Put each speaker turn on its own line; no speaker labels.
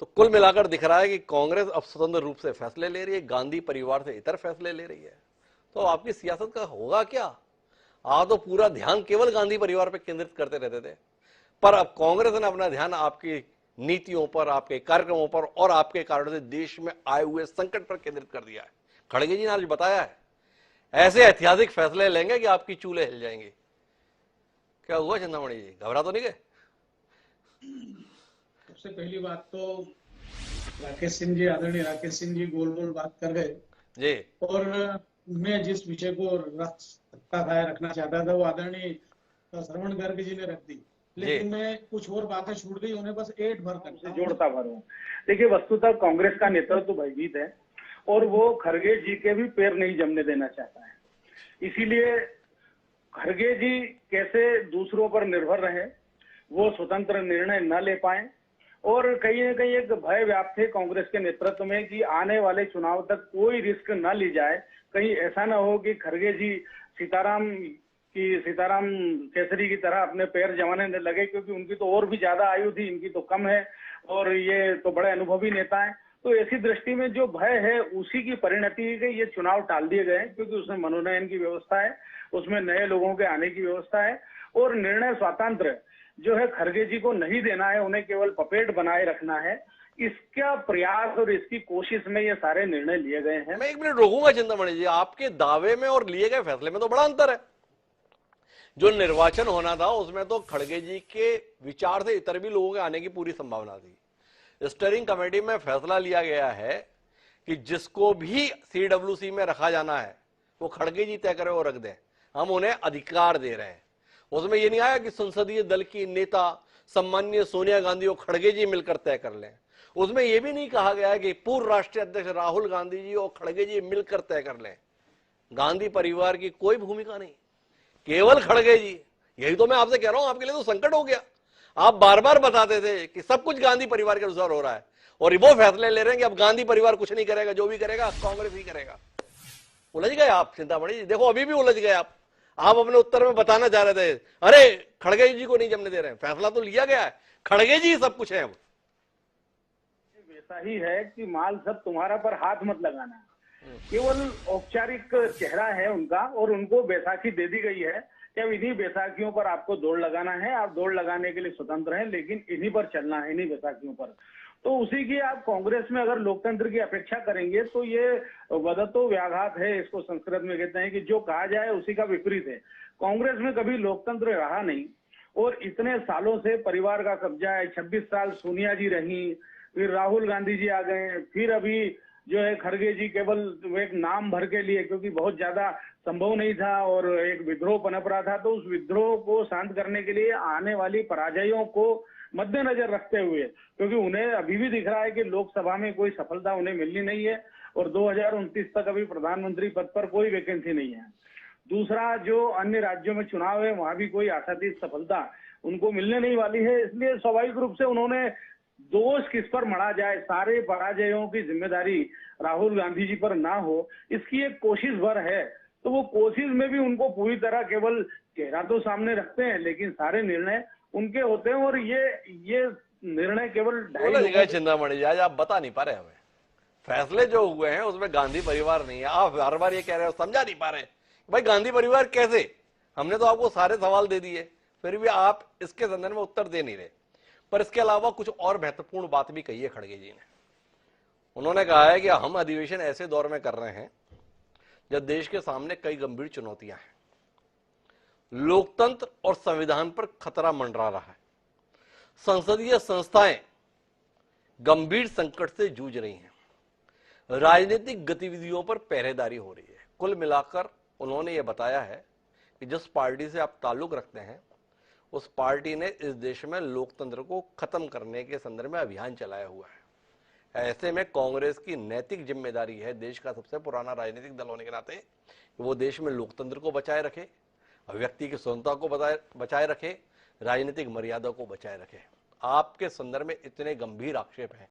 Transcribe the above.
तो कुल मिलाकर दिख रहा है कि कांग्रेस अब स्वतंत्र रूप से फैसले ले रही है, गांधी परिवार से इतर फैसले ले रही है। तो आपकी सियासत का होगा क्या? आप तो पूरा ध्यान केवल गांधी परिवार पर केंद्रित करते रहते थे, पर अब कांग्रेस ने अपना ध्यान आपकी नीतियों पर, आपके कार्यक्रमों पर और आपके कारण से देश में आए हुए संकट पर केंद्रित कर दिया है। खड़गे जी ने आज बताया है, ऐसे ऐतिहासिक फैसले लेंगे कि आपकी चूल्हे हिल जाएंगे। क्या हुआ चिंतामणि जी, घबरा तो नहीं गए?
सबसे पहली बात तो राकेश सिंह जी, आदरणीय राकेश सिंह जी गोल गोल बात कर गए
जी।
और मैं जिस विषय को रखता था, रखना चाहता था, वो आदरणीय श्रवण गर्ग जी ने रख दी, लेकिन मैं कुछ और बातें छूट गई, उन्हें बस एड भर कर
जोड़ता भरूं। देखिए, वस्तुतः कांग्रेस का नेतृत्व तो भयभीत है और वो खड़गे जी के भी पैर नहीं जमने देना चाहता है। इसीलिए खड़गे जी कैसे दूसरों पर निर्भर रहे, वो स्वतंत्र निर्णय न ले पाए और कहीं न कहीं एक भय व्याप्त है कांग्रेस के नेतृत्व में कि आने वाले चुनाव तक कोई रिस्क न ली जाए, कहीं ऐसा न हो कि खड़गे जी सीताराम केसरी की तरह अपने पैर जमाने लगे, क्योंकि उनकी तो और भी ज्यादा आयु थी, इनकी तो कम है और ये तो बड़े अनुभवी नेता हैं। तो ऐसी दृष्टि में जो भय है उसी की परिणति है, ये चुनाव टाल दिए गए क्योंकि उसमें मनोनयन की व्यवस्था है, उसमें नए लोगों के आने की व्यवस्था है और निर्णय स्वातंत्र जो है खड़गे जी को नहीं देना है, उन्हें केवल पपेट बनाए रखना है। इसका प्रयास और इसकी कोशिश में ये सारे निर्णय लिए गए हैं।
मैं 1 मिनट रोकूंगा चिंतामणि जी, आपके दावे में और लिए गए फैसले में तो बड़ा अंतर है। जो निर्वाचन होना था उसमें तो खड़गे जी के विचार से इतर भी लोगों के आने की पूरी संभावना थी। स्टीयरिंग कमेटी में फैसला लिया गया है कि जिसको भी सीडब्ल्यूसी में रखा जाना है वो खड़गे जी तय करे और रख दें, हम उन्हें अधिकार दे रहे हैं। उसमें यह नहीं आया कि संसदीय दल की नेता सम्माननीय सोनिया गांधी और खड़गे जी मिलकर तय कर लें। उसमें यह भी नहीं कहा गया कि पूर्व राष्ट्रीय अध्यक्ष राहुल गांधी जी और खड़गे जी मिलकर तय कर लें। गांधी परिवार की कोई भूमिका नहीं, केवल खड़गे जी। यही तो मैं आपसे कह रहा हूं, आपके लिए तो संकट हो गया। आप बार बार बताते थे कि सब कुछ गांधी परिवार के अनुसार हो रहा है और वो फैसले ले रहे हैं कि अब गांधी परिवार कुछ नहीं करेगा, जो भी करेगा कांग्रेस ही करेगा। उलझ गए आप चिंतामणि जी, देखो अभी भी उलझ गए आप अपने उत्तर में बताना चाह रहे थे, अरे खड़गे जी को नहीं जमने दे रहे हैं, फैसला तो लिया गया है, खड़गे जी सब कुछ है। अब
वैसा ही है कि माल सब तुम्हारा पर हाथ मत लगाना, केवल औपचारिक चेहरा है उनका और उनको बैसाखी दे दी गई है कि अब इन्हीं बैसाखियों पर आपको दौड़ लगाना है, आप दौड़ लगाने के लिए स्वतंत्र हैं, लेकिन इन्हीं पर चलना है, इन्हीं बैसाखियों पर। तो उसी की आप कांग्रेस में अगर लोकतंत्र की अपेक्षा करेंगे तो ये वदतो व्याघात है, इसको संस्कृत में कहते हैं कि जो कहा जाए उसी का विपरीत है। कांग्रेस में कभी लोकतंत्र रहा नहीं और इतने सालों से परिवार का कब्जा है। 26 साल सोनिया जी रही, फिर राहुल गांधी जी आ गए, फिर अभी जो है खड़गे जी केवल एक नाम भर के लिए, क्योंकि बहुत ज्यादा संभव नहीं था और एक विद्रोह पनप रहा था, तो उस विद्रोह को शांत करने के लिए आने वाली पराजयों को मद्देनजर रखते हुए, क्योंकि उन्हें अभी भी दिख रहा है कि लोकसभा में कोई सफलता उन्हें मिलनी नहीं है और 2029 तक अभी प्रधानमंत्री पद पर कोई वैकेंसी नहीं है। दूसरा, जो अन्य राज्यों में चुनाव है वहां भी कोई आशातीत सफलता उनको मिलने नहीं वाली है, इसलिए स्वाभाविक रूप से उन्होंने दोष किस पर मढ़ा जाए, सारे पराजयों की जिम्मेदारी राहुल गांधी जी पर ना हो, इसकी एक कोशिश भर है। तो वो कोशिश में भी उनको पूरी तरह केवल चेहरा तो सामने रखते हैं लेकिन सारे निर्णय उनके होते हैं और ये निर्णय केवल
चिंतामणि जी, आज आप बता नहीं पा रहे हमें फैसले जो हुए हैं उसमें गांधी परिवार नहीं है। आप बार बार ये कह रहे हो, समझा नहीं पा रहे भाई गांधी परिवार कैसे। हमने तो आपको सारे सवाल दे दिए, फिर भी आप इसके संदर्भ में उत्तर दे नहीं रहे। पर इसके अलावा कुछ और महत्वपूर्ण बात भी कही है खड़गे जी ने। उन्होंने कहा है कि हम अधिवेशन ऐसे दौर में कर रहे हैं जब देश के सामने कई गंभीर चुनौतियां हैं, लोकतंत्र और संविधान पर खतरा मंडरा रहा है, संसदीय संस्थाएं गंभीर संकट से जूझ रही हैं, राजनीतिक गतिविधियों पर पहरेदारी हो रही है। कुल मिलाकर उन्होंने ये बताया है कि जिस पार्टी से आप ताल्लुक रखते हैं उस पार्टी ने इस देश में लोकतंत्र को खत्म करने के संदर्भ में अभियान चलाया हुआ है। ऐसे में कांग्रेस की नैतिक जिम्मेदारी है, देश का सबसे पुराना राजनीतिक दल होने के नाते, वो देश में लोकतंत्र को बचाए रखे, व्यक्ति की स्वतंत्रता को बचाए रखे, राजनीतिक मर्यादा को बचाए रखे। आपके संदर्भ में इतने गंभीर आक्षेप हैं,